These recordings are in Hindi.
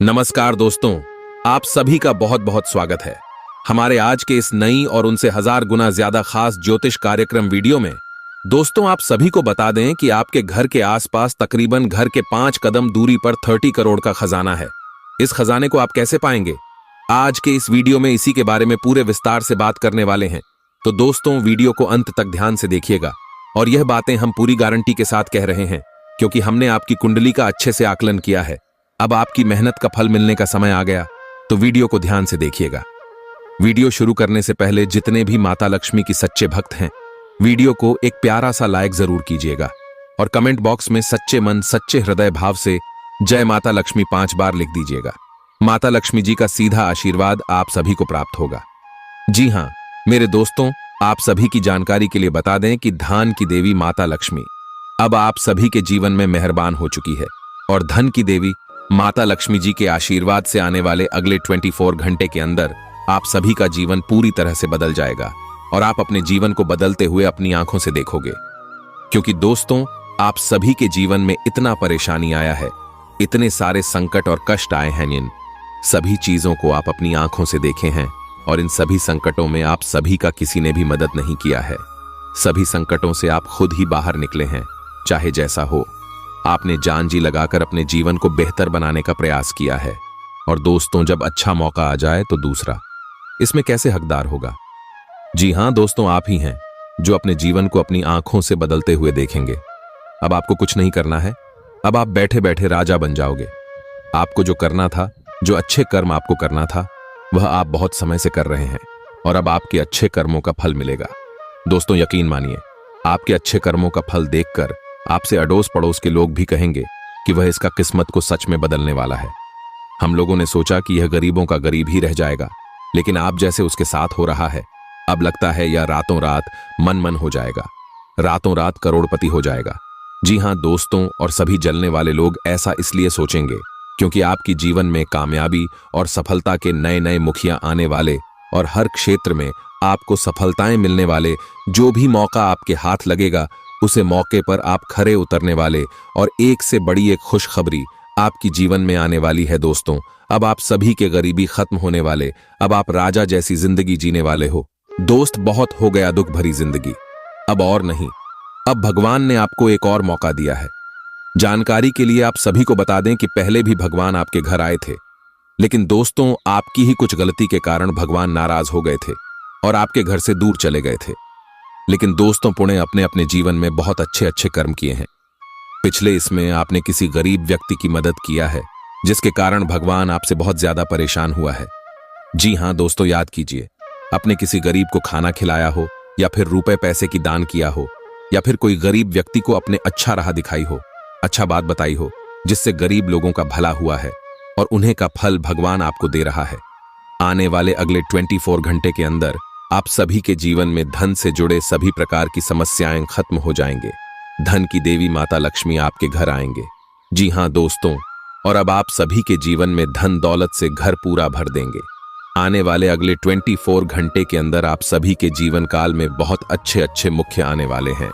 नमस्कार दोस्तों, आप सभी का बहुत बहुत स्वागत है हमारे आज के इस नई और उनसे 1000 गुना ज्यादा खास ज्योतिष कार्यक्रम वीडियो में। दोस्तों, आप सभी को बता दें कि आपके घर के आसपास तकरीबन घर के 5 कदम दूरी पर 30 करोड़ का खजाना है। इस खजाने को आप कैसे पाएंगे? आज के इस वीडियो में इसी के बारे में पूरे विस्तार से बात करने वाले हैं। तो दोस्तों, वीडियो को अंत तक ध्यान से देखिएगा। और यह बातें हम पूरी गारंटी के साथ कह रहे हैं क्योंकि हमने आपकी कुंडली का अच्छे से आकलन किया है। अब आपकी मेहनत का फल मिलने का समय आ गया, तो वीडियो को ध्यान से देखिएगा। वीडियो शुरू करने से पहले जितने भी माता लक्ष्मी की सच्चे भक्त हैं, वीडियो को एक प्यारा सा लाइक जरूर कीजिएगा और कमेंट बॉक्स में सच्चे मन सच्चे हृदय भाव से जय माता लक्ष्मी 5 बार लिख दीजिएगा। माता लक्ष्मी जी का सीधा आशीर्वाद आप सभी को प्राप्त होगा। जी हां मेरे दोस्तों, आप सभी की जानकारी के लिए बता दें कि धान की देवी माता लक्ष्मी अब आप सभी के जीवन में मेहरबान हो चुकी है और धन की देवी माता लक्ष्मी जी के आशीर्वाद से आने वाले अगले 24 घंटे के अंदर आप सभी का जीवन पूरी तरह से बदल जाएगा और आप अपने जीवन को बदलते हुए अपनी आंखों से देखोगे। क्योंकि दोस्तों, आप सभी के जीवन में इतना परेशानी आया है, इतने सारे संकट और कष्ट आए हैं, इन सभी चीजों को आप अपनी आंखों से देखे हैं और इन सभी संकटों में आप सभी का किसी ने भी मदद नहीं किया है। सभी संकटों से आप खुद ही बाहर निकले हैं। चाहे जैसा हो, आपने जान जी लगाकर अपने जीवन को बेहतर बनाने का प्रयास किया है। और दोस्तों, जब अच्छा मौका आ जाए तो दूसरा इसमें कैसे हकदार होगा? जी हां दोस्तों, आप ही हैं जो अपने जीवन को अपनी आंखों से बदलते हुए देखेंगे। अब आपको कुछ नहीं करना है, अब आप बैठे बैठे राजा बन जाओगे। आपको जो करना था, जो अच्छे कर्म आपको करना था, वह आप बहुत समय से कर रहे हैं और अब आपके अच्छे कर्मों का फल मिलेगा। दोस्तों, यकीन मानिए, आपके अच्छे कर्मों का फल देखकर आपसे अड़ोस पड़ोस के लोग भी कहेंगे कि वह इसका किस्मत को सच में बदलने वाला है। हम लोगों ने सोचा कि यह गरीबों का गरीब ही रह जाएगा, लेकिन आप जैसे उसके साथ हो रहा है, अब लगता है यह रातों रात मन हो जाएगा, रातों रात करोड़पति हो जाएगा। जी हां दोस्तों, और सभी जलने वाले लोग ऐसा इसलिए सोचेंगे क्योंकि आपकी जीवन में कामयाबी और सफलता के नए नए मुखिया आने वाले और हर क्षेत्र में आपको सफलताएं मिलने वाले, जो भी मौका आपके हाथ लगेगा उसे मौके पर आप खरे उतरने वाले और एक से बड़ी एक खुशखबरी आपकी जीवन में आने वाली है। दोस्तों, अब आप सभी के गरीबी खत्म होने वाले, अब आप राजा जैसी जिंदगी जीने वाले हो। दोस्त, बहुत हो गया दुख भरी जिंदगी, अब और नहीं। अब भगवान ने आपको एक और मौका दिया है। जानकारी के लिए आप सभी को बता दें कि पहले भी भगवान आपके घर आए थे, लेकिन दोस्तों, आपकी ही कुछ गलती के कारण भगवान नाराज हो गए थे और आपके घर से दूर चले गए थे। लेकिन दोस्तों, पुणे अपने अपने जीवन में बहुत अच्छे अच्छे कर्म किए हैं। पिछले इसमें आपने किसी गरीब व्यक्ति की मदद किया है, जिसके कारण भगवान आपसे बहुत ज्यादा परेशान हुआ है। जी हां दोस्तों, याद कीजिए, अपने किसी गरीब को खाना खिलाया हो या फिर रुपए पैसे की दान किया हो या फिर कोई गरीब व्यक्ति को अपने अच्छा राह दिखाई हो, अच्छा बात बताई हो, जिससे गरीब लोगों का भला हुआ है और उन्हें का फल भगवान आपको दे रहा है। आने वाले अगले 24 घंटे के अंदर आप सभी के जीवन में धन से जुड़े सभी प्रकार की समस्याएं खत्म हो जाएंगे। धन की देवी माता लक्ष्मी आपके घर आएंगे। जी हां दोस्तों, और अब आप सभी के जीवन में धन दौलत से घर पूरा भर देंगे। आने वाले अगले 24 घंटे के अंदर आप सभी के जीवन काल में बहुत अच्छे अच्छे मुख्य आने वाले हैं,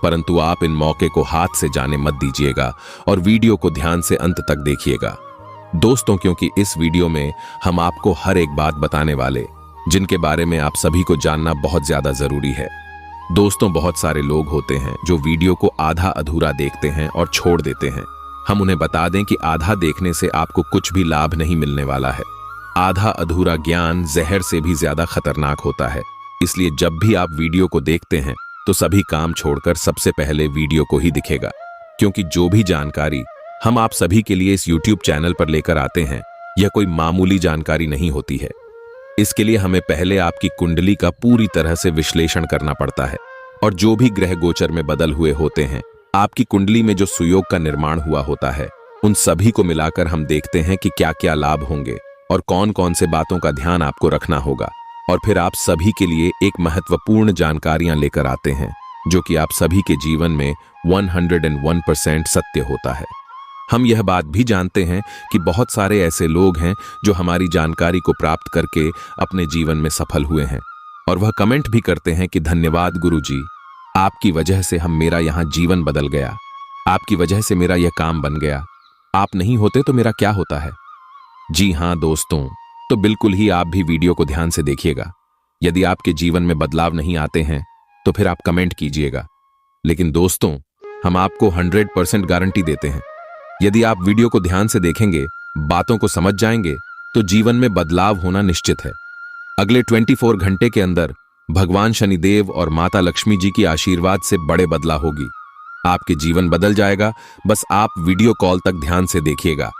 परंतु आप इन मौके को हाथ से जाने मत दीजिएगा और वीडियो को ध्यान से अंत तक देखिएगा दोस्तों, क्योंकि इस वीडियो में हम आपको हर एक बात बताने वाले, जिनके बारे में आप सभी को जानना बहुत ज्यादा जरूरी है। दोस्तों, बहुत सारे लोग होते हैं जो वीडियो को आधा अधूरा देखते हैं और छोड़ देते हैं। हम उन्हें बता दें कि आधा देखने से आपको कुछ भी लाभ नहीं मिलने वाला है। आधा अधूरा ज्ञान जहर से भी ज्यादा खतरनाक होता है। इसलिए जब भी आप वीडियो को देखते हैं तो सभी काम छोड़कर सबसे पहले वीडियो को ही दिखेगा, क्योंकि जो भी जानकारी हम आप सभी के लिए इस YouTube चैनल पर लेकर आते हैं, यह कोई मामूली जानकारी नहीं होती है। इसके लिए हमें पहले आपकी कुंडली का पूरी तरह से विश्लेषण करना पड़ता है और जो भी ग्रह गोचर में बदल हुए होते हैं, आपकी कुंडली में जो सुयोग का निर्माण हुआ होता है, उन सभी को मिलाकर हम देखते हैं कि क्या क्या लाभ होंगे और कौन कौन से बातों का ध्यान आपको रखना होगा। और फिर आप सभी के लिए एक महत्वपूर्ण जानकारियां लेकर आते हैं, जो कि आप सभी के जीवन में 101% सत्य होता है। हम यह बात भी जानते हैं कि बहुत सारे ऐसे लोग हैं जो हमारी जानकारी को प्राप्त करके अपने जीवन में सफल हुए हैं और वह कमेंट भी करते हैं कि धन्यवाद गुरुजी, आपकी वजह से मेरा यहाँ जीवन बदल गया, आपकी वजह से मेरा यह काम बन गया, आप नहीं होते तो मेरा क्या होता है। जी हाँ दोस्तों, तो बिल्कुल ही आप भी वीडियो को ध्यान से देखिएगा। यदि आपके जीवन में बदलाव नहीं आते हैं तो फिर आप कमेंट कीजिएगा, लेकिन दोस्तों हम आपको 100% गारंटी देते हैं, यदि आप वीडियो को ध्यान से देखेंगे, बातों को समझ जाएंगे तो जीवन में बदलाव होना निश्चित है। अगले 24 घंटे के अंदर भगवान शनिदेव और माता लक्ष्मी जी की आशीर्वाद से बड़े बदलाव होगी। आपके जीवन बदल जाएगा। बस आप वीडियो कॉल तक ध्यान से देखिएगा।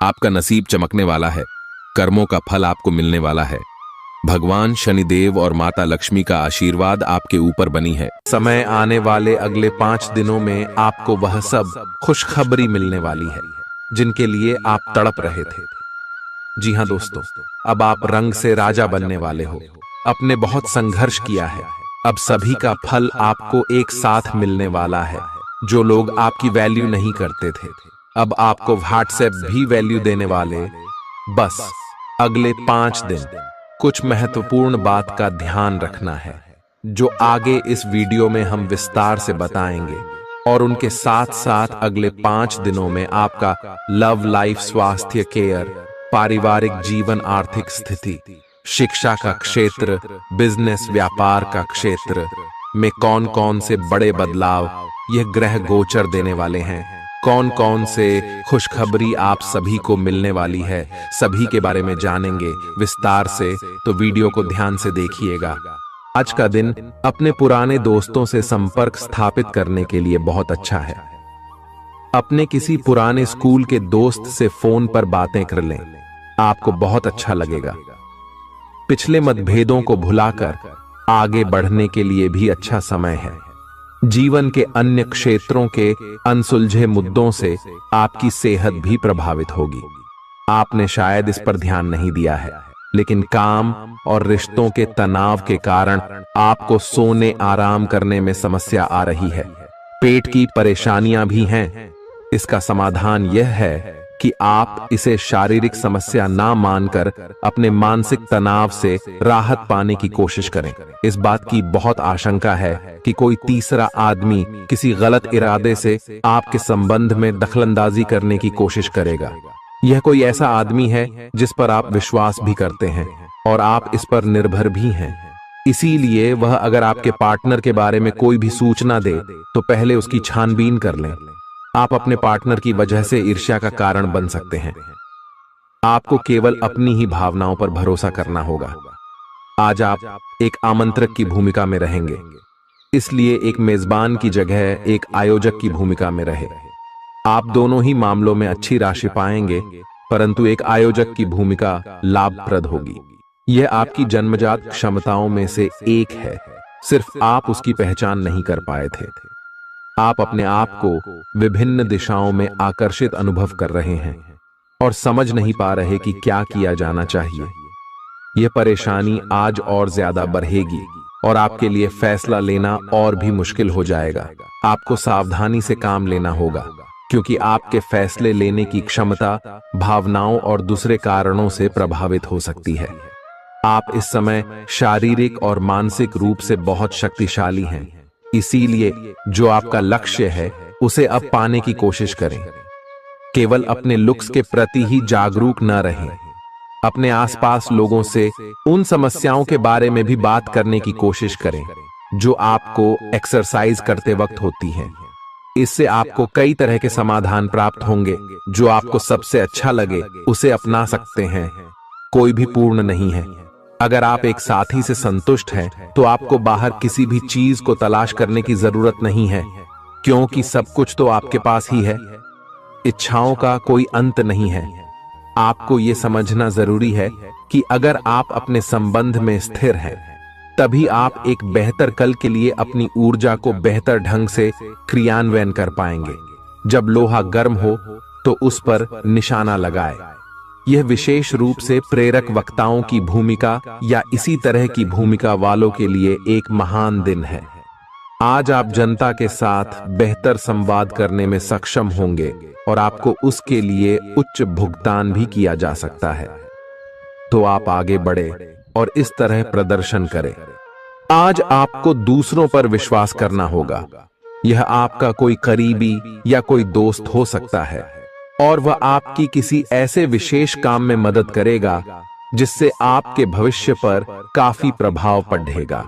आपका नसीब चमकने वाला है, कर्मों का फल आपको मिलने वाला है। भगवान शनिदेव और माता लक्ष्मी का आशीर्वाद आपके ऊपर बनी है। समय आने वाले अगले 5 दिनों में आपको वह सब खुशखबरी मिलने वाली है जिनके लिए आप तड़प रहे थे। जी हाँ दोस्तों, अब आप रंग से राजा बनने वाले हो। आपने बहुत संघर्ष किया है, अब सभी का फल आपको एक साथ मिलने वाला है। जो लोग आपकी वैल्यू नहीं करते थे, अब आपको व्हाट्सएप भी वैल्यू देने वाले। बस अगले 5 दिन कुछ महत्वपूर्ण बात का ध्यान रखना है जो आगे इस वीडियो में हम विस्तार से बताएंगे, और उनके साथ साथ अगले 5 दिनों में आपका लव लाइफ, स्वास्थ्य, केयर, पारिवारिक जीवन, आर्थिक स्थिति, शिक्षा का क्षेत्र, बिजनेस, व्यापार का क्षेत्र में कौन कौन से बड़े बदलाव यह ग्रह गोचर देने वाले हैं, कौन कौन से खुशखबरी आप सभी को मिलने वाली है, सभी के बारे में जानेंगे विस्तार से। तो वीडियो को ध्यान से देखिएगा। आज का दिन अपने पुराने दोस्तों से संपर्क स्थापित करने के लिए बहुत अच्छा है। अपने किसी पुराने स्कूल के दोस्त से फोन पर बातें कर लें, आपको बहुत अच्छा लगेगा। पिछले मतभेदों को भुलाकर आगे बढ़ने के लिए भी अच्छा समय है। जीवन के अन्य क्षेत्रों के अनसुलझे मुद्दों से आपकी सेहत भी प्रभावित होगी। आपने शायद इस पर ध्यान नहीं दिया है, लेकिन काम और रिश्तों के तनाव के कारण आपको सोने, आराम करने में समस्या आ रही है। पेट की परेशानियां भी हैं। इसका समाधान यह है कि आप इसे शारीरिक समस्या ना मानकर अपने मानसिक तनाव से राहत पाने की कोशिश करें। इस बात की बहुत आशंका है कि कोई तीसरा आदमी किसी गलत इरादे से आपके संबंध में दखलंदाजी करने की कोशिश करेगा। यह कोई ऐसा आदमी है जिस पर आप विश्वास भी करते हैं और आप इस पर निर्भर भी हैं। इसीलिए वह अगर आपके पार्टनर के बारे में कोई भी सूचना दे तो पहले उसकी छानबीन कर लें। आप अपने पार्टनर की वजह से ईर्ष्या का कारण बन सकते हैं। आपको केवल अपनी ही भावनाओं पर भरोसा करना होगा। आज आप एक आमंत्रक की भूमिका में रहेंगे, इसलिए एक मेजबान की जगह एक आयोजक की भूमिका में रहे। आप दोनों ही मामलों में अच्छी राशि पाएंगे, परंतु एक आयोजक की भूमिका लाभप्रद होगी। यह आपकी जन्मजात क्षमताओं में से एक है, सिर्फ आप उसकी पहचान नहीं कर पाए थे। आप अपने आप को विभिन्न दिशाओं में आकर्षित अनुभव कर रहे हैं और समझ नहीं पा रहे कि क्या किया जाना चाहिए। यह परेशानी आज और ज्यादा बढ़ेगी और आपके लिए फैसला लेना और भी मुश्किल हो जाएगा। आपको सावधानी से काम लेना होगा, क्योंकि आपके फैसले लेने की क्षमता भावनाओं और दूसरे कारणों से प्रभावित हो सकती है। आप इस समय शारीरिक और मानसिक रूप से बहुत शक्तिशाली हैं, इसीलिए जो आपका लक्ष्य है उसे अब पाने की कोशिश करें। केवल अपने लुक्स के प्रति ही जागरूक न रहें। अपने आसपास लोगों से उन समस्याओं के बारे में भी बात करने की कोशिश करें जो आपको एक्सरसाइज करते वक्त होती हैं। इससे आपको कई तरह के समाधान प्राप्त होंगे। जो आपको सबसे अच्छा लगे उसे अपना सकते हैं। कोई भी पूर्ण नहीं है। अगर आप एक साथी से संतुष्ट हैं तो आपको बाहर किसी भी चीज को तलाश करने की जरूरत नहीं है, क्योंकि सब कुछ तो आपके पास ही है। इच्छाओं का कोई अंत नहीं है। आपको यह समझना जरूरी है कि अगर आप अपने संबंध में स्थिर हैं, तभी आप एक बेहतर कल के लिए अपनी ऊर्जा को बेहतर ढंग से क्रियान्वयन कर पाएंगे। जब लोहा गर्म हो तो उस पर निशाना लगाए। यह विशेष रूप से प्रेरक वक्ताओं की भूमिका या इसी तरह की भूमिका वालों के लिए एक महान दिन है। आज आप जनता के साथ बेहतर संवाद करने में सक्षम होंगे और आपको उसके लिए उच्च भुगतान भी किया जा सकता है। तो आप आगे बढ़े और इस तरह प्रदर्शन करें। आज आपको दूसरों पर विश्वास करना होगा। यह आपका कोई करीबी या कोई दोस्त हो सकता है। और वह आपकी किसी ऐसे विशेष काम में मदद करेगा जिससे आपके भविष्य पर काफी प्रभाव पड़ेगा।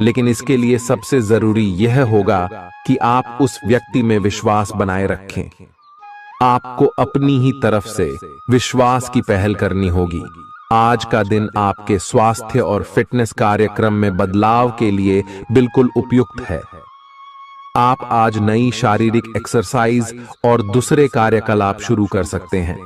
लेकिन इसके लिए सबसे जरूरी यह होगा कि आप उस व्यक्ति में विश्वास बनाए रखें। आपको अपनी ही तरफ से विश्वास की पहल करनी होगी। आज का दिन आपके स्वास्थ्य और फिटनेस कार्यक्रम में बदलाव के लिए बिल्कुल उपयुक्त है। आप आज नई शारीरिक एक्सरसाइज और दूसरे कार्यकलाप शुरू कर सकते हैं।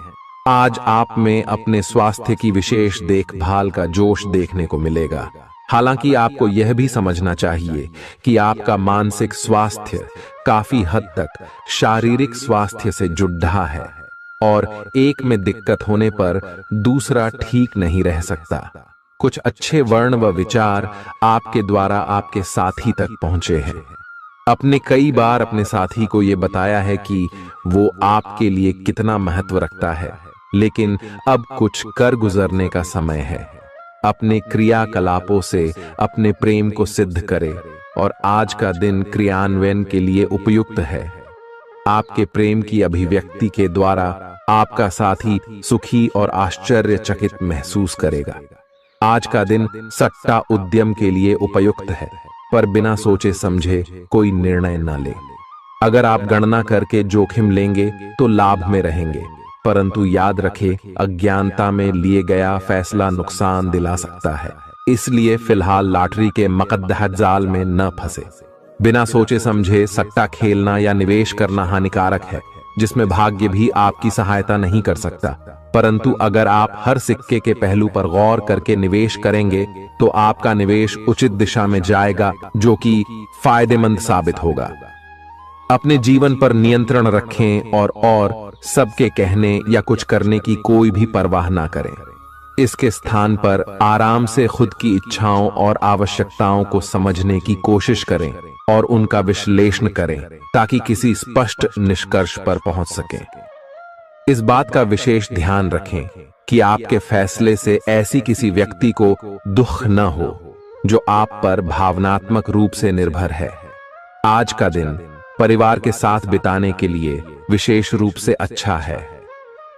आज आप में अपने स्वास्थ्य की विशेष देखभाल का जोश देखने को मिलेगा। हालांकि आपको यह भी समझना चाहिए कि आपका मानसिक स्वास्थ्य काफी हद तक शारीरिक स्वास्थ्य से जुड़ा है और एक में दिक्कत होने पर दूसरा ठीक नहीं रह सकता। कुछ अच्छे वर्ण व विचार आपके द्वारा आपके साथी तक पहुंचे हैं। अपने कई बार अपने साथी को यह बताया है कि वो आपके लिए कितना महत्व रखता है, लेकिन अब कुछ कर गुजरने का समय है। अपने क्रियाकलापों से अपने प्रेम को सिद्ध करें और आज का दिन क्रियान्वयन के लिए उपयुक्त है। आपके प्रेम की अभिव्यक्ति के द्वारा आपका साथी सुखी और आश्चर्यचकित महसूस करेगा। आज का दिन सट्टा उद्यम के लिए उपयुक्त है, पर बिना सोचे समझे कोई निर्णय न ले। अगर आप गणना करके जोखिम लेंगे तो लाभ में रहेंगे, परंतु याद रखें, अज्ञानता में लिए गया फैसला नुकसान दिला सकता है। इसलिए फिलहाल लॉटरी के मकद्दह जाल में न फंसे। बिना सोचे समझे सट्टा खेलना या निवेश करना हानिकारक है, जिसमें भाग्य भी आपकी सहायता नहीं कर सकता। परंतु अगर आप हर सिक्के के पहलू पर गौर करके निवेश करेंगे तो आपका निवेश उचित दिशा में जाएगा, जो कि फायदेमंद साबित होगा। अपने जीवन पर नियंत्रण रखें और सबके कहने या कुछ करने की कोई भी परवाह ना करें। इसके स्थान पर आराम से खुद की इच्छाओं और आवश्यकताओं को समझने की कोशिश करें और उनका विश्लेषण करें ताकि किसी स्पष्ट निष्कर्ष पर पहुंच सकें। इस बात का विशेष ध्यान रखें कि आपके फैसले से ऐसी किसी व्यक्ति को दुख न हो जो आप पर भावनात्मक रूप से निर्भर है। आज का दिन परिवार के साथ बिताने के लिए विशेष रूप से अच्छा है।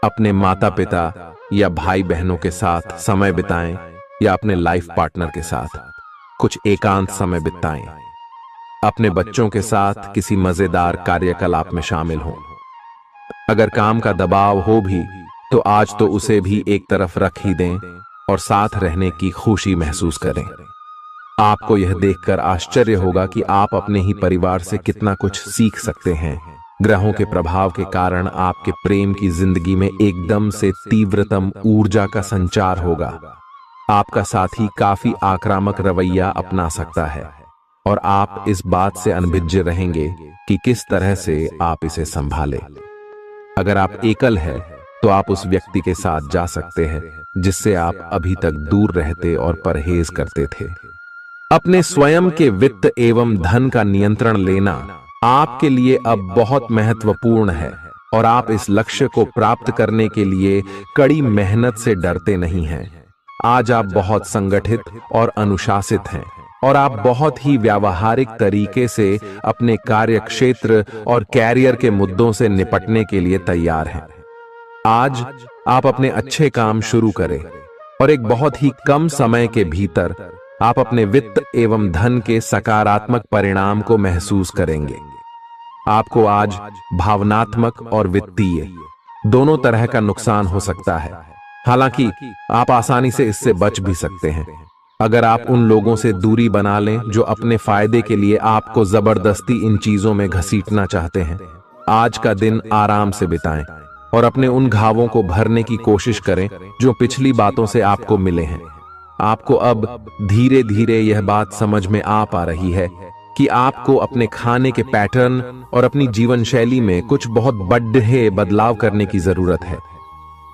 अपने माता पिता या भाई बहनों के साथ समय बिताएं या अपने लाइफ पार्टनर के साथ कुछ एकांत समय बिताएं। अपने बच्चों के साथ किसी मजेदार कार्यकलाप में शामिल हों। अगर काम का दबाव हो भी तो आज तो उसे भी एक तरफ रख ही दें और साथ रहने की खुशी महसूस करें। आपको यह देखकर आश्चर्य होगा कि आप अपने ही परिवार से कितना कुछ सीख सकते हैं। ग्रहों के प्रभाव के कारण आपके प्रेम की जिंदगी में एकदम से तीव्रतम ऊर्जा का संचार होगा। आपका साथी काफी आक्रामक रवैया अपना सकता है और आप इस बात से अनभिज्ञ रहेंगे कि किस तरह से आप इसे संभालें। अगर आप एकल हैं तो आप उस व्यक्ति के साथ जा सकते हैं जिससे आप अभी तक दूर रहते और परहेज करते थे। अपने स्वयं के वित्त एवं धन का नियंत्रण लेना आपके लिए अब बहुत महत्वपूर्ण है और आप इस लक्ष्य को प्राप्त करने के लिए कड़ी मेहनत से डरते नहीं हैं। आज आप बहुत संगठित और अनुशासित हैं और आप बहुत ही व्यावहारिक तरीके से अपने कार्यक्षेत्र और कैरियर के मुद्दों से निपटने के लिए तैयार हैं। आज आप अपने अच्छे काम शुरू करें और एक बहुत ही कम समय के भीतर आप अपने वित्त एवं धन के सकारात्मक परिणाम को महसूस करेंगे। आपको आज भावनात्मक और वित्तीय दोनों तरह का नुकसान हो सकता है। हालांकि आप आसानी से इससे बच भी सकते हैं अगर आप उन लोगों से दूरी बना लें जो अपने फायदे के लिए आपको जबरदस्ती इन चीजों में घसीटना चाहते हैं। आज का दिन आराम से बिताएं और अपने उन घावों को भरने की कोशिश करें जो पिछली बातों से आपको मिले हैं। आपको अब धीरे धीरे यह बात समझ में आ पा रही है कि आपको अपने खाने के पैटर्न और अपनी जीवन शैली में कुछ बहुत बड़े बदलाव करने की जरूरत है,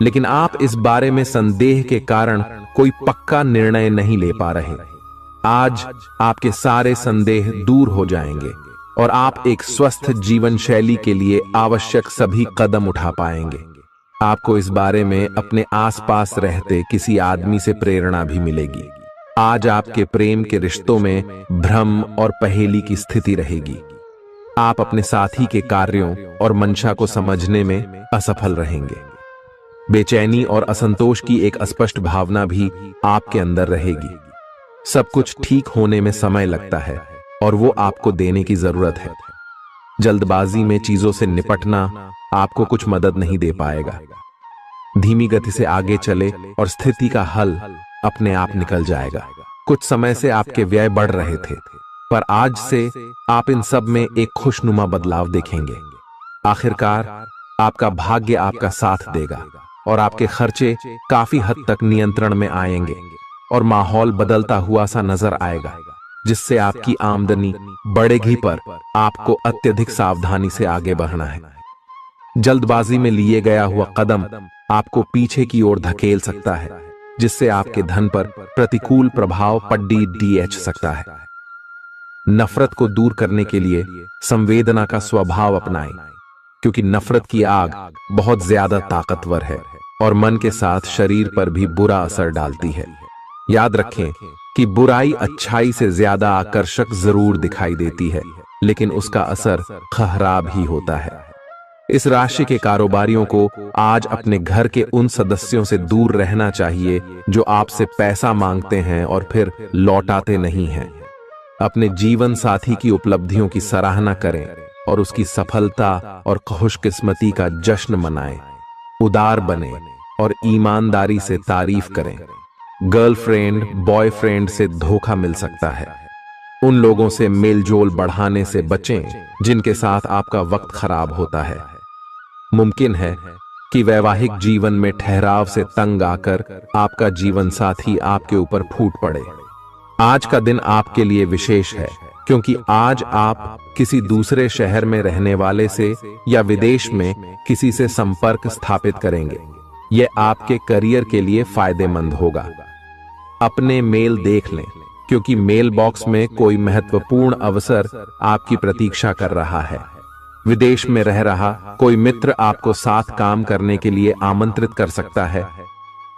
लेकिन आप इस बारे में संदेह के कारण कोई पक्का निर्णय नहीं ले पा रहे। आज आपके सारे संदेह दूर हो जाएंगे और आप एक स्वस्थ जीवन शैली के लिए आवश्यक सभी कदम उठा पाएंगे। आपको इस बारे में अपने आसपास रहते किसी आदमी से प्रेरणा भी मिलेगी। आज आपके प्रेम के रिश्तों में भ्रम और पहेली की स्थिति रहेगी। आप अपने साथी के कार्यों और मंशा को समझने में असफल रहेंगे। बेचैनी और असंतोष की एक अस्पष्ट भावना भी आपके अंदर रहेगी। सब कुछ ठीक होने में समय लगता है और वो आपको देने की जरूरत है। जल्दबाजी में चीजों से निपटना आपको कुछ मदद नहीं दे पाएगा। धीमी गति से आगे चले और स्थिति का हल अपने आप निकल जाएगा। कुछ समय से आपके व्यय बढ़ रहे थे, पर आज से आप इन सब में एक खुशनुमा बदलाव देखेंगे। आखिरकार आपका भाग्य आपका साथ देगा और आपके खर्चे काफी हद तक नियंत्रण में आएंगे और माहौल बदलता हुआ सा नजर आएगा, जिससे आपकी आमदनी बढ़ेगी, पर आपको अत्यधिक सावधानी से आगे बढ़ना है। जल्दबाजी में लिए गया हुआ कदम आपको पीछे की ओर धकेल सकता है, जिससे आपके धन पर प्रतिकूल प्रभाव पड़ सकता है। नफरत को दूर करने के लिए संवेदना का स्वभाव अपनाएं, क्योंकि नफरत की आग बहुत ज्यादा ताकतवर है और मन के साथ शरीर पर भी बुरा असर डालती है। याद रखें कि बुराई अच्छाई से ज्यादा आकर्षक जरूर दिखाई देती है, लेकिन उसका असर खराब ही होता है। इस राशि के कारोबारियों को आज अपने घर के उन सदस्यों से दूर रहना चाहिए जो आपसे पैसा मांगते हैं और फिर लौटाते नहीं हैं। अपने जीवन साथी की उपलब्धियों की सराहना करें और उसकी सफलता और खुशकिस्मती का जश्न मनाएं। उदार बने और ईमानदारी से तारीफ करें। गर्लफ्रेंड बॉयफ्रेंड से धोखा मिल सकता है। उन लोगों से मेलजोल बढ़ाने से बचें जिनके साथ आपका वक्त खराब होता है। मुमकिन है कि वैवाहिक जीवन में ठहराव से तंग आकर आपका जीवन साथी आपके ऊपर फूट पड़े। आज का दिन आपके लिए विशेष है, क्योंकि आज आप किसी दूसरे शहर में रहने वाले से या विदेश में किसी से संपर्क स्थापित करेंगे। यह आपके करियर के लिए फायदेमंद होगा। अपने मेल देख लें, क्योंकि मेल बॉक्स में कोई महत्वपूर्ण अवसर आपकी प्रतीक्षा कर रहा है। विदेश में रह रहा कोई मित्र आपको साथ काम करने के लिए आमंत्रित कर सकता है।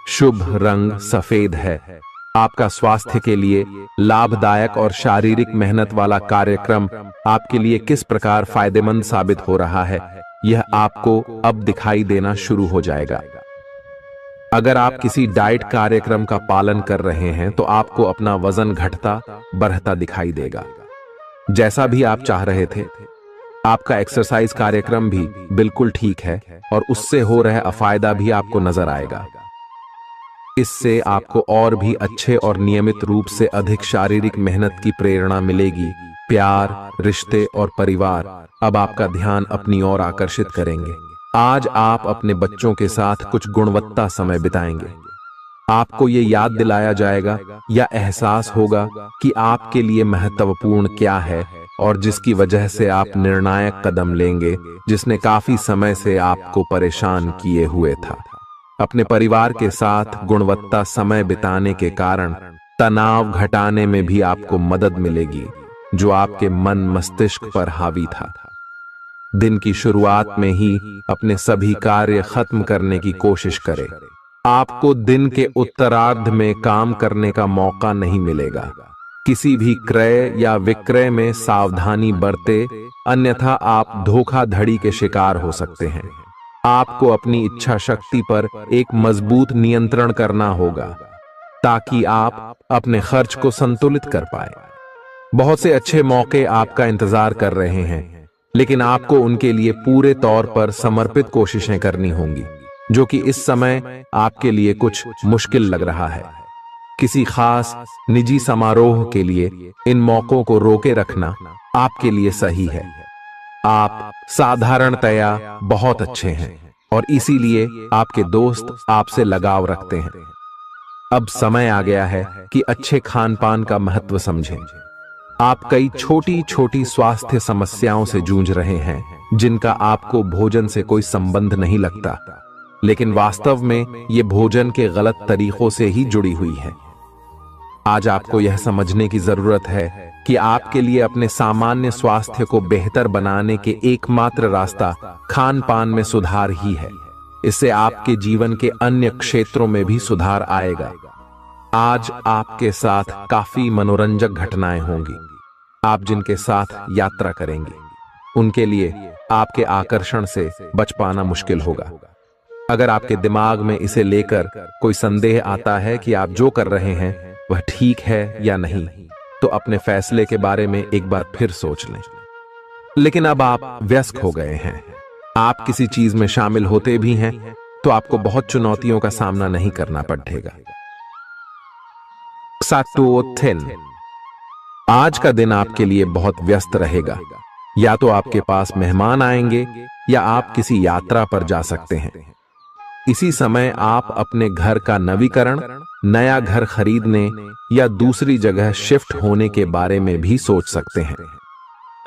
शुभ रंग सफेद है। आपका स्वास्थ्य के लिए लाभदायक और शारीरिक मेहनत वाला कार्यक्रम आपके लिए किस प्रकार फायदेमंद साबित हो रहा है, यह आपको अब दिखाई देना शुरू हो जाएगा। अगर आप किसी डाइट कार्यक्रम का पालन कर रहे हैं तो आपको अपना वजन घटता बढ़ता दिखाई देगा। जैसा भी आप चाह रहे थे, आपका एक्सरसाइज कार्यक्रम भी बिल्कुल ठीक है और उससे हो रहा फायदा भी आपको नजर आएगा। इससे आपको और भी अच्छे और नियमित रूप से अधिक शारीरिक मेहनत की प्रेरणा मिलेगी। प्यार, रिश्ते और परिवार अब आपका ध्यान अपनी ओर आकर्षित करेंगे। आज आप अपने बच्चों के साथ कुछ गुणवत्ता समय बिताएंगे। आपको ये याद दिलाया जाएगा या एहसास होगा कि आपके लिए महत्वपूर्ण क्या है और जिसकी वजह से आप निर्णायक कदम लेंगे, जिसने काफी समय से आपको परेशान किए हुए था। अपने परिवार के साथ गुणवत्ता समय बिताने के कारण तनाव घटाने में भी आपको मदद मिलेगी, जो आपके मन मस्तिष्क पर हावी था। दिन की शुरुआत में ही अपने सभी कार्य खत्म करने की कोशिश करें। आपको दिन के उत्तरार्ध में काम करने का मौका नहीं मिलेगा। किसी भी क्रय या विक्रय में सावधानी बरते, अन्यथा आप धोखाधड़ी के शिकार हो सकते हैं। आपको अपनी इच्छा शक्ति पर एक मजबूत नियंत्रण करना होगा ताकि आप अपने खर्च को संतुलित कर पाए। बहुत से अच्छे मौके आपका इंतजार कर रहे हैं, लेकिन आपको उनके लिए पूरे तौर पर समर्पित कोशिशें करनी होंगी, जो कि इस समय आपके लिए कुछ मुश्किल लग रहा है। किसी खास निजी समारोह के लिए इन मौकों को रोके रखना आपके लिए सही है। आप साधारणतया बहुत अच्छे हैं और इसीलिए आपके दोस्त आपसे लगाव रखते हैं। अब समय आ गया है कि अच्छे खान पान का महत्व समझें। आप कई छोटी छोटी स्वास्थ्य समस्याओं से जूझ रहे हैं, जिनका आपको भोजन से कोई संबंध नहीं लगता, लेकिन वास्तव में ये भोजन के गलत तरीकों से ही जुड़ी हुई है। आज आपको यह समझने की जरूरत है कि आपके लिए अपने सामान्य स्वास्थ्य को बेहतर बनाने के एकमात्र रास्ता खान पान में सुधार ही है। इससे आपके जीवन के अन्य क्षेत्रों में भी सुधार आएगा। आज आपके साथ काफी मनोरंजक घटनाएं होंगी, आप जिनके साथ यात्रा करेंगे। उनके लिए आपके आकर्षण से बच पाना मुश्किल होगा। अगर आपके दिमाग में इसे लेकर कोई संदेह आता है कि आप जो कर रहे हैं वह ठीक है या नहीं, तो अपने फैसले के बारे में एक बार फिर सोच लें। लेकिन अब आप वयस्क हो गए हैं, आप किसी चीज में शामिल होते भी हैं तो आपको बहुत चुनौतियों का सामना नहीं करना पड़ेगा। आज का दिन आपके लिए बहुत व्यस्त रहेगा। या तो आपके पास मेहमान आएंगे या आप किसी यात्रा पर जा सकते हैं। इसी समय आप अपने घर का नवीकरण, नया घर खरीदने या दूसरी जगह शिफ्ट होने के बारे में भी सोच सकते हैं।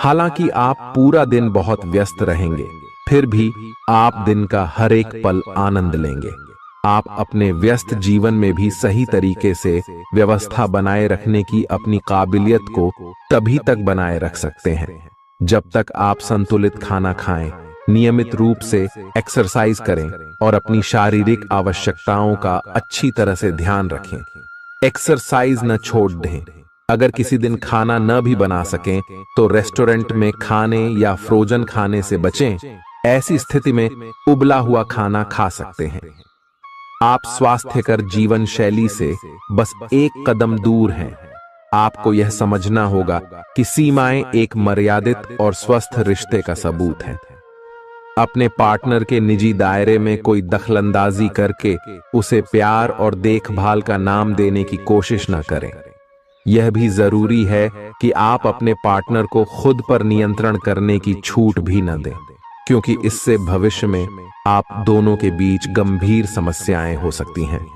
हालांकि आप पूरा दिन बहुत व्यस्त रहेंगे, फिर भी आप दिन का हर एक पल आनंद लेंगे। आप अपने व्यस्त जीवन में भी सही तरीके से व्यवस्था बनाए रखने की अपनी काबिलियत को तभी तक बनाए रख सकते हैं जब तक आप संतुलित खाना खाएं, नियमित रूप से एक्सरसाइज करें और अपनी शारीरिक आवश्यकताओं का अच्छी तरह से ध्यान रखें। एक्सरसाइज न छोड़ दें। अगर किसी दिन खाना न भी बना सकें तो रेस्टोरेंट में खाने या फ्रोजन खाने से बचें। ऐसी स्थिति में उबला हुआ खाना खा सकते हैं। आप स्वास्थ्यकर जीवन शैली से बस एक कदम दूर हैं। आपको यह समझना होगा कि सीमाएं एक मर्यादित और स्वस्थ रिश्ते का सबूत हैं। अपने पार्टनर के निजी दायरे में कोई दखलंदाजी करके उसे प्यार और देखभाल का नाम देने की कोशिश न करें। यह भी जरूरी है कि आप अपने पार्टनर को खुद पर नियंत्रण करने की छूट भी न दें, क्योंकि इससे भविष्य में आप दोनों के बीच गंभीर समस्याएं हो सकती हैं।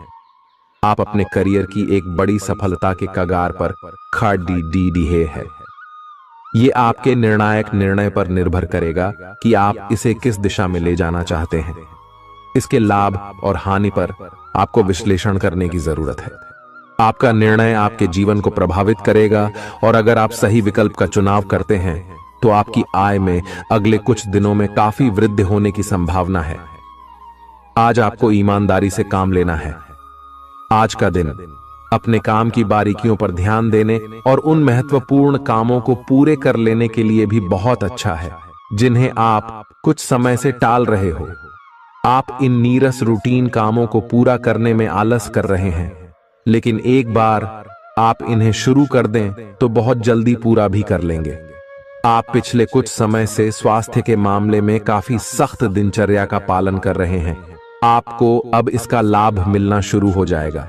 आप अपने करियर की एक बड़ी सफलता के कगार पर खड़ी है। ये आपके निर्णायक निर्णय पर निर्भर करेगा कि आप इसे किस दिशा में ले जाना चाहते हैं। इसके लाभ और हानि पर आपको विश्लेषण करने की जरूरत है। आपका निर्णय आपके जीवन को प्रभावित करेगा और अगर आप सही विकल्प का चुनाव करते हैं तो आपकी आय में अगले कुछ दिनों में काफी वृद्धि होने की संभावना है। आज आपको ईमानदारी से काम लेना है। आज का दिन अपने काम की बारीकियों पर ध्यान देने और उन महत्वपूर्ण कामों को पूरे कर लेने के लिए भी बहुत अच्छा है जिन्हें आप कुछ समय से टाल रहे हो। आप इन नीरस रूटीन कामों को पूरा करने में आलस कर रहे हैं, लेकिन एक बार आप इन्हें शुरू कर दें तो बहुत जल्दी पूरा भी कर लेंगे। आप पिछले कुछ समय से स्वास्थ्य के मामले में काफी सख्त दिनचर्या का पालन कर रहे हैं। आपको अब इसका लाभ मिलना शुरू हो जाएगा।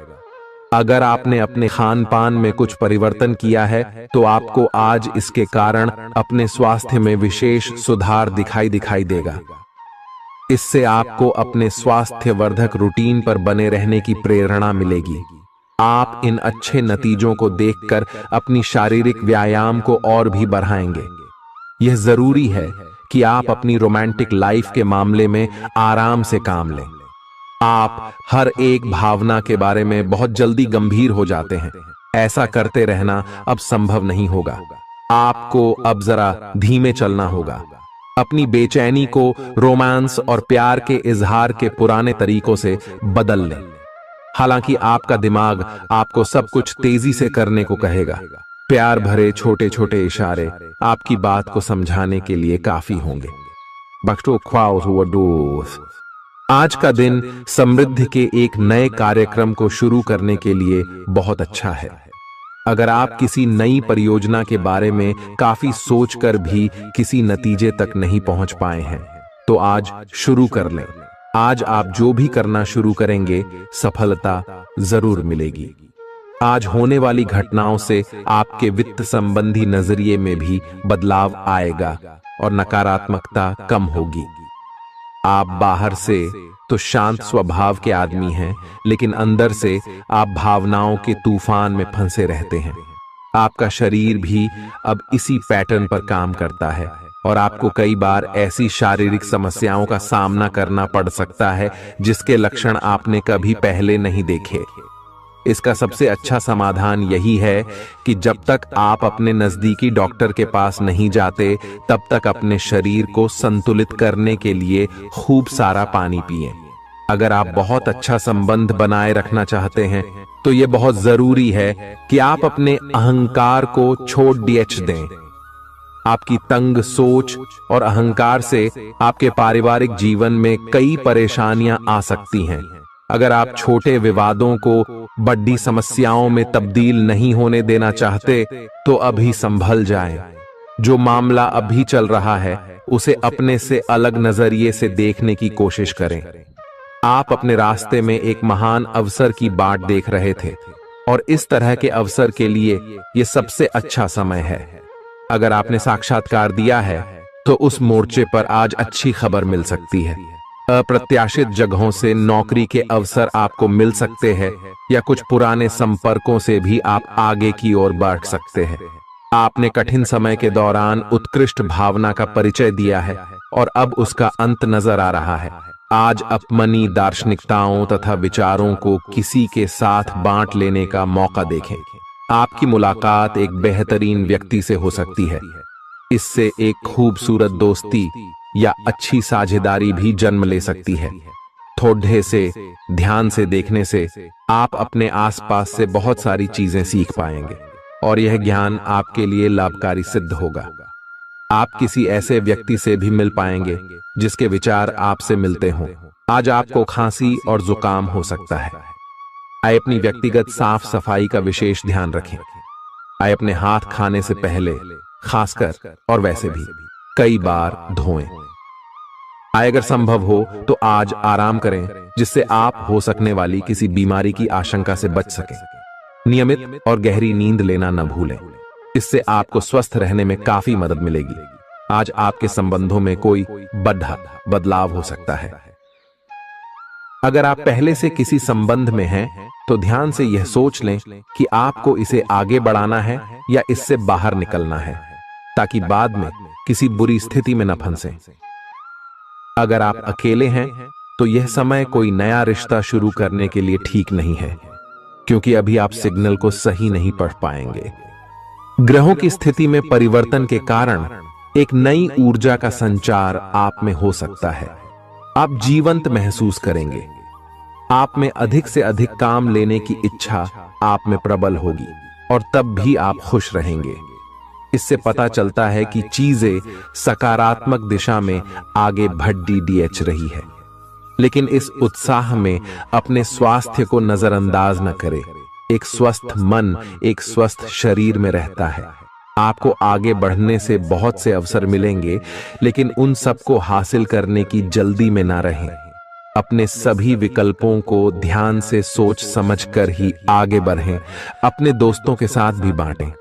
अगर आपने अपने खान पान में कुछ परिवर्तन किया है तो आपको आज इसके कारण अपने स्वास्थ्य में विशेष सुधार दिखाई देगा। इससे आपको अपने स्वास्थ्यवर्धक रूटीन पर बने रहने की प्रेरणा मिलेगी। आप इन अच्छे नतीजों को देखकर अपनी शारीरिक व्यायाम को और भी बढ़ाएंगे। यह जरूरी है कि आप अपनी रोमांटिक लाइफ के मामले में आराम से काम लें। आप हर एक भावना के बारे में बहुत जल्दी गंभीर हो जाते हैं। ऐसा करते रहना अब संभव नहीं होगा। आपको अब जरा धीमे चलना होगा। अपनी बेचैनी को रोमांस और प्यार के इजहार के पुराने तरीकों से बदल लें। हालांकि आपका दिमाग आपको सब कुछ तेजी से करने को कहेगा। प्यार भरे छोटे छोटे इशारे आपकी बात को समझाने के लिए काफी होंगे। आज का दिन समृद्धि के एक नए कार्यक्रम को शुरू करने के लिए बहुत अच्छा है। अगर आप किसी नई परियोजना के बारे में काफी सोचकर भी किसी नतीजे तक नहीं पहुंच पाए हैं तो आज शुरू कर लें। आज आप जो भी करना शुरू करेंगे सफलता जरूर मिलेगी। आज होने वाली घटनाओं से आपके वित्त संबंधी नजरिए में भी बदलाव आएगा और नकारात्मकता कम होगी। आप बाहर से तो शांत स्वभाव के आदमी हैं, लेकिन अंदर से आप भावनाओं के तूफान में फंसे रहते हैं। आपका शरीर भी अब इसी पैटर्न पर काम करता है और आपको कई बार ऐसी शारीरिक समस्याओं का सामना करना पड़ सकता है जिसके लक्षण आपने कभी पहले नहीं देखे। इसका सबसे अच्छा समाधान यही है कि जब तक आप अपने नजदीकी डॉक्टर के पास नहीं जाते तब तक अपने शरीर को संतुलित करने के लिए खूब सारा पानी पिएं। अगर आप बहुत अच्छा संबंध बनाए रखना चाहते हैं तो यह बहुत जरूरी है कि आप अपने अहंकार को छोड़ दें। आपकी तंग सोच और अहंकार से आपके पारिवारिक जीवन में कई परेशानियां आ सकती हैं। अगर आप छोटे विवादों को बड़ी समस्याओं में तब्दील नहीं होने देना चाहते तो अभी संभल जाएं। जो मामला अभी चल रहा है उसे अपने से अलग नजरिए से देखने की कोशिश करें। आप अपने रास्ते में एक महान अवसर की बाट देख रहे थे और इस तरह के अवसर के लिए यह सबसे अच्छा समय है। अगर आपने साक्षात्कार दिया है तो उस मोर्चे पर आज अच्छी खबर मिल सकती है। अप्रत्याशित जगहों से नौकरी के अवसर आपको मिल सकते हैं या कुछ पुराने संपर्कों से भी आप आगे की ओर बढ़ सकते हैं। आपने कठिन समय के दौरान उत्कृष्ट भावना का परिचय दिया है और अब उसका अंत नजर आ रहा है। आज अपनी दार्शनिकताओं तथा विचारों को किसी के साथ बांट लेने का मौका देखें। आपकी मुलाकात एक बेहतरीन व्यक्ति से हो सकती है। इससे एक खूबसूरत दोस्ती या अच्छी साझेदारी भी जन्म ले सकती है। थोड़े से ध्यान से देखने से आप अपने आसपास से बहुत सारी चीजें सीख पाएंगे और यह ज्ञान आपके लिए लाभकारी सिद्ध होगा। आप किसी ऐसे व्यक्ति से भी मिल पाएंगे जिसके विचार आपसे मिलते हों। आज आपको खांसी और जुकाम हो सकता है। आइए अपनी व्यक्तिगत साफ सफाई का विशेष ध्यान रखें। आइए अपने हाथ खाने से पहले खासकर और वैसे भी कई बार धोएं। आइए अगर संभव हो तो आज आराम करें जिससे आप हो सकने वाली किसी बीमारी की आशंका से बच सकें। नियमित और गहरी नींद लेना न भूलें। इससे आपको स्वस्थ रहने में काफी मदद मिलेगी। आज आपके संबंधों में कोई बड़ा बदलाव हो सकता है। अगर आप पहले से किसी संबंध में हैं तो ध्यान से यह सोच लें कि आपको इसे आगे बढ़ाना है या इससे बाहर निकलना है, ताकि बाद में किसी बुरी स्थिति में न फंसें। अगर आप अकेले हैं तो यह समय कोई नया रिश्ता शुरू करने के लिए ठीक नहीं है, क्योंकि अभी आप सिग्नल को सही नहीं पढ़ पाएंगे। ग्रहों की स्थिति में परिवर्तन के कारण एक नई ऊर्जा का संचार आप में हो सकता है। आप जीवंत महसूस करेंगे। आप में अधिक से अधिक काम लेने की इच्छा आप में प्रबल होगी और तब भी आप खुश रहेंगे। इससे पता चलता है कि चीजें सकारात्मक दिशा में आगे बढ़ रही है। लेकिन इस उत्साह में अपने स्वास्थ्य को नजरअंदाज न करें। एक स्वस्थ मन एक स्वस्थ शरीर में रहता है। आपको आगे बढ़ने से बहुत से अवसर मिलेंगे, लेकिन उन सबको हासिल करने की जल्दी में ना रहें। अपने सभी विकल्पों को ध्यान से सोच समझकर ही आगे बढ़ें। अपने दोस्तों के साथ भी बांटें।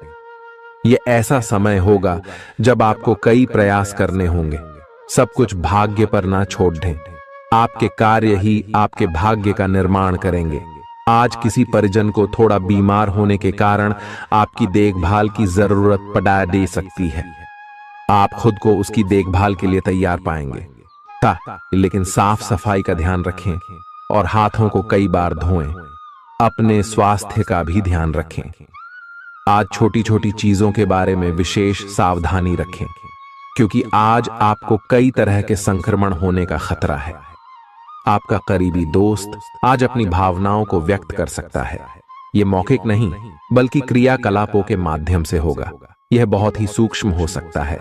यह ऐसा समय होगा जब आपको कई प्रयास करने होंगे। सब कुछ भाग्य पर ना छोड़ दें। आपके कार्य ही आपके भाग्य का निर्माण करेंगे। आज किसी परिजन को थोड़ा बीमार होने के कारण आपकी देखभाल की जरूरत पड़ा दे सकती है। आप खुद को उसकी देखभाल के लिए तैयार पाएंगे। लेकिन साफ सफाई का ध्यान रखें और हाथों को कई बार धोएं। अपने स्वास्थ्य का भी ध्यान रखें। आज छोटी छोटी चीजों के बारे में विशेष सावधानी रखें, क्योंकि आज आपको कई तरह के संक्रमण होने का खतरा है। आपका करीबी दोस्त आज अपनी भावनाओं को व्यक्त कर सकता है। यह मौखिक नहीं बल्कि क्रियाकलापों के माध्यम से होगा। यह बहुत ही सूक्ष्म हो सकता है।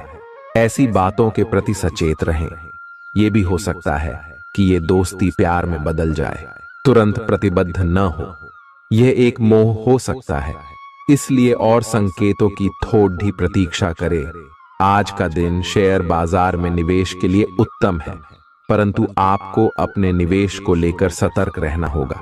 ऐसी बातों के प्रति सचेत रहें। यह भी हो सकता है कि यह दोस्ती प्यार में बदल जाए। तुरंत प्रतिबद्ध न हो। यह एक मोह हो सकता है, इसलिए और संकेतों की थोड़ी प्रतीक्षा करें। आज का दिन शेयर बाजार में निवेश के लिए उत्तम है, परंतु आपको अपने निवेश को लेकर सतर्क रहना होगा।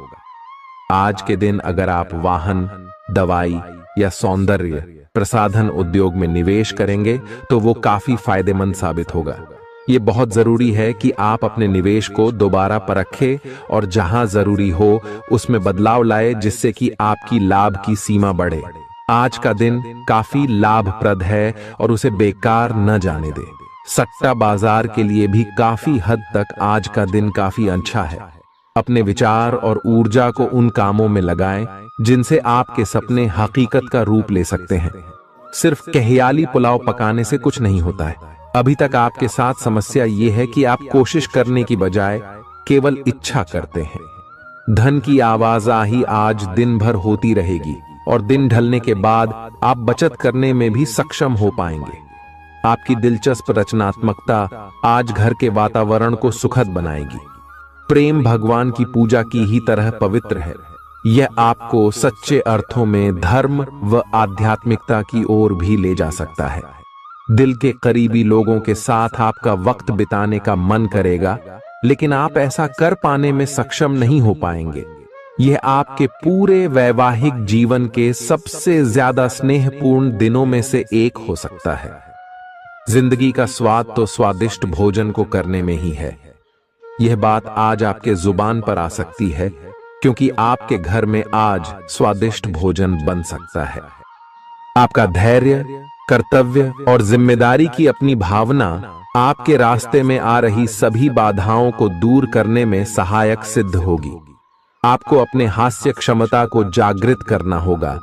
आज के दिन अगर आप वाहन, दवाई या सौंदर्य प्रसाधन उद्योग में निवेश करेंगे तो वो काफी फायदेमंद साबित होगा। ये बहुत जरूरी है कि आप अपने निवेश को दोबारा परखें और जहां जरूरी हो उसमें बदलाव लाए, जिससे कि आपकी लाभ की सीमा बढ़े। आज का दिन काफी लाभप्रद है और उसे बेकार न जाने दें। सट्टा बाजार के लिए भी काफी हद तक आज का दिन काफी अच्छा है। अपने विचार और ऊर्जा को उन कामों में लगाएं जिनसे आपके सपने हकीकत का रूप ले सकते हैं। सिर्फ कहियाली पुलाव पकाने से कुछ नहीं होता है। अभी तक आपके साथ समस्या ये है कि आप कोशिश करने की बजाय केवल इच्छा करते हैं। धन की आवाजाही आज दिन भर होती रहेगी और दिन ढलने के बाद आप बचत करने में भी सक्षम हो पाएंगे। आपकी दिलचस्प रचनात्मकता आज घर के वातावरण को सुखद बनाएगी। प्रेम भगवान की पूजा की ही तरह पवित्र है। यह आपको सच्चे अर्थों में धर्म व आध्यात्मिकता की ओर भी ले जा सकता है। दिल के करीबी लोगों के साथ आपका वक्त बिताने का मन करेगा, लेकिन आप ऐसा कर पाने में सक्षम नहीं हो पाएंगे। यह आपके पूरे वैवाहिक जीवन के सबसे ज्यादा स्नेहपूर्ण दिनों में से एक हो सकता है। जिंदगी का स्वाद तो स्वादिष्ट भोजन को करने में ही है। यह बात आज आपके जुबान पर आ सकती है, क्योंकि आपके घर में आज स्वादिष्ट भोजन बन सकता है। आपका धैर्य, कर्तव्य और जिम्मेदारी की अपनी भावना आपके रास्ते में आ रही सभी बाधाओं को दूर करने में सहायक सिद्ध होगी। आपको अपने हास्य क्षमता को जागृत करना होगा,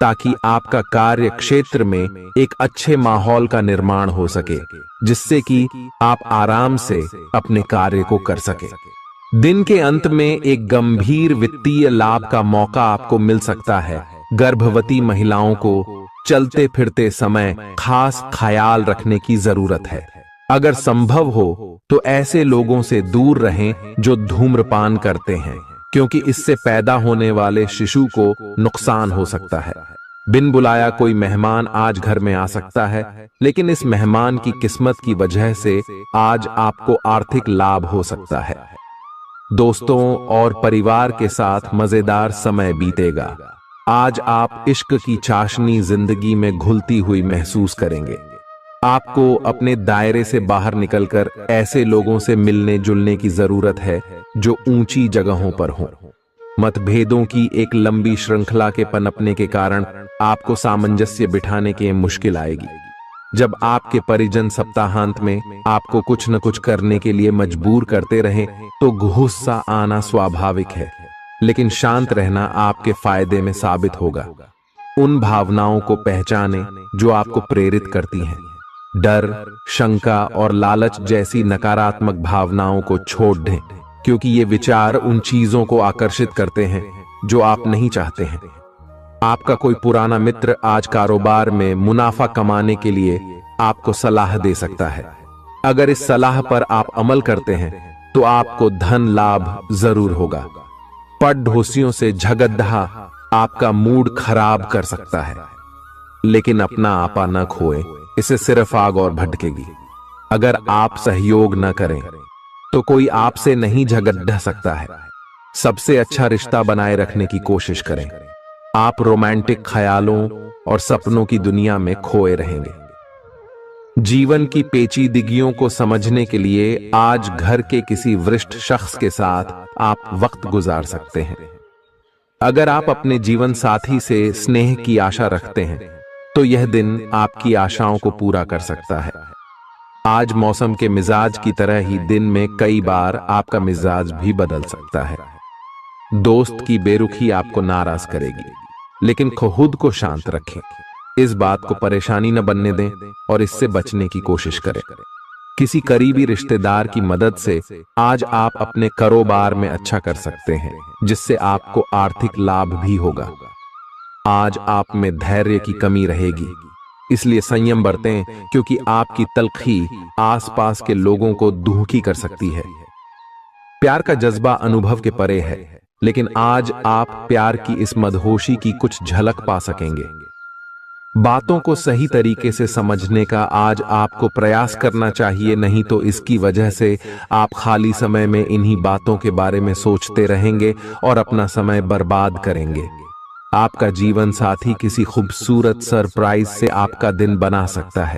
ताकि आपका कार्य क्षेत्र में एक अच्छे माहौल का निर्माण हो सके, जिससे कि आप आराम से अपने कार्य को कर सके। दिन के अंत में एक गंभीर वित्तीय लाभ का मौका आपको मिल सकता है। गर्भवती महिलाओं को चलते फिरते समय खास ख्याल रखने की जरूरत है। अगर संभव हो तो ऐसे लोगों से दूर रहें जो धूम्रपान करते हैं, क्योंकि इससे पैदा होने वाले शिशु को नुकसान हो सकता है। बिन बुलाया कोई मेहमान आज घर में आ सकता है, लेकिन इस मेहमान की किस्मत की वजह से आज आपको आर्थिक लाभ हो सकता है। दोस्तों और परिवार के साथ मजेदार समय बीतेगा। आज आप इश्क की चाशनी जिंदगी में घुलती हुई महसूस करेंगे। आपको अपने दायरे से बाहर निकलकर ऐसे लोगों से मिलने जुलने की जरूरत है जो ऊंची जगहों पर हों। मतभेदों की एक लंबी श्रृंखला के पनपने के कारण आपको सामंजस्य बिठाने की मुश्किल आएगी। जब आपके परिजन सप्ताहांत में आपको कुछ न कुछ करने के लिए मजबूर करते रहें, तो गुस्सा आना स्वाभाविक है, लेकिन शांत रहना आपके फायदे में साबित होगा। उन भावनाओं को पहचानें जो आपको प्रेरित करती हैं। डर, शंका और लालच जैसी नकारात्मक भावनाओं को छोड़ दें, क्योंकि ये विचार उन चीजों को आकर्षित करते हैं जो आप नहीं चाहते हैं। आपका कोई पुराना मित्र आज कारोबार में मुनाफा कमाने के लिए आपको सलाह दे सकता है। अगर इस सलाह पर आप अमल करते हैं तो आपको धन लाभ जरूर होगा। पड़ोसियों से झगड़ा आपका मूड खराब कर सकता है, लेकिन अपना आपा न खोएं, इससे सिर्फ आग और भड़केगी। अगर आप सहयोग न करें तो कोई आपसे नहीं झगड़ सकता है। सबसे अच्छा रिश्ता बनाए रखने की कोशिश करें। आप रोमांटिक ख्यालों और सपनों की दुनिया में खोए रहेंगे। जीवन की पेचीदगियों को समझने के लिए आज घर के किसी वरिष्ठ शख्स के साथ आप वक्त गुजार सकते हैं। अगर आप अपने जीवन साथी से स्नेह की आशा रखते हैं तो यह दिन आपकी आशाओं को पूरा कर सकता है। आज मौसम के मिजाज की तरह ही दिन में कई बार आपका मिजाज भी बदल सकता है। दोस्त की बेरुखी आपको नाराज करेगी, लेकिन खुद को शांत रखें। इस बात को परेशानी न बनने दें और इससे बचने की कोशिश करें। किसी करीबी रिश्तेदार की मदद से आज आप अपने कारोबार में अच्छा कर सकते हैं, जिससे आपको आर्थिक लाभ भी होगा। आज आप में धैर्य की कमी रहेगी, इसलिए संयम बरतें, क्योंकि आपकी तल्खी आसपास के लोगों को दुखी कर सकती है। प्यार का जज्बा अनुभव के परे है, लेकिन आज आप प्यार की इस मदहोशी की कुछ झलक पा सकेंगे। बातों को सही तरीके से समझने का आज आपको प्रयास करना चाहिए, नहीं तो इसकी वजह से आप खाली समय में इन्हीं बातों के बारे में सोचते रहेंगे और अपना समय बर्बाद करेंगे। आपका जीवन साथी किसी खूबसूरत सरप्राइज से आपका दिन बना सकता है।